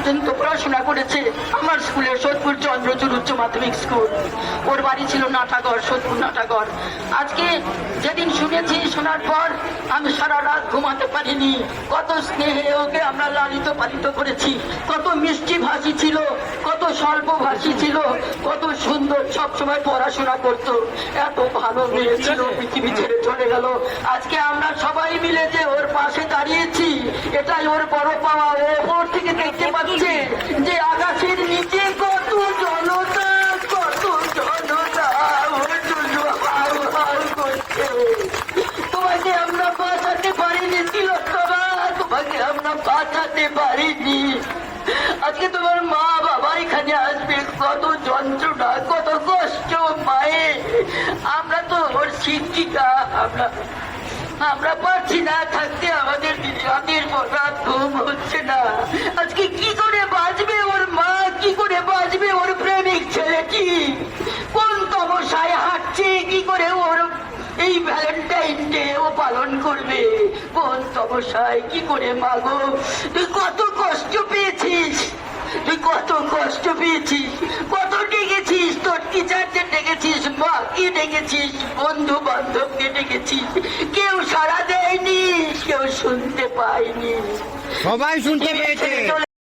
পর্যন্ত পড়াশোনা করেছে আমার স্কুলে, সোদপুর চন্দ্রচূড় উচ্চ মাধ্যমিক স্কুল। ওর বাড়ি ছিল নাটাগড়, সোদপুর নাটাগড়। আজকে যেদিন শুনেছি, শোনার পর আমি সারা রাত ঘুমাতে পারিনি। কত স্নেহে ওকে আমরা লালিত পালিত করেছি, কত মিষ্টি ভাষী ছিল, কত স্বল্প ভাষী ছিল, কত সুন্দর, সবসময় পড়াশোনা করতো। এত ভালো মেয়ে ছিল, পৃথিবী ছেড়ে চলে গেল। আজকে আমরা সবাই মিলে যে ওর পাশে দাঁড়িয়েছি, এটাই ওর বড় পাওয়া। ওপর থেকে দেখতে পাচ্ছে যে আকাশের নিচে কত জনতা, কত জনতা ওর জন্য হাউ হাউ করছে। তোমাকে আমরা বাঁচাতে পারিনি তিলোত্তমা, তোমাকে আমরা বাঁচাতে পারিনি। আজকে তোমার মা বাবা এখানে আসবে, কত যন্ত্রণা, কত কষ্ট মায়ের। আমরা তো ওর শিক্ষিকা, আমরা পারছি না থাকতে, আমাদের রাতের পর রাত ঘুম হচ্ছে না। আজকে কি করে বাঁচবে ওর মা, কি করে বাঁচবে ওর প্রেমিক ছেলেটি? কোন তমসায় হাঁটছে, কি করে ওর এই ভ্যালেন্টাইন ডে ও পালন করবে? কোন তমসায়, কি করে মাগো? তুই কত কষ্ট পেয়েছিস, তুই কত কষ্ট পেয়েছিস, কত ডেকেছিস, তোর টিচারদের ডেকেছিস, মাকে ডেকেছিস, বন্ধু বান্ধবকে ডেকেছিস, কেউ সাড়া দেয়নি, কেউ শুনতে পায়নি। সবাই শুনতে পেয়েছে।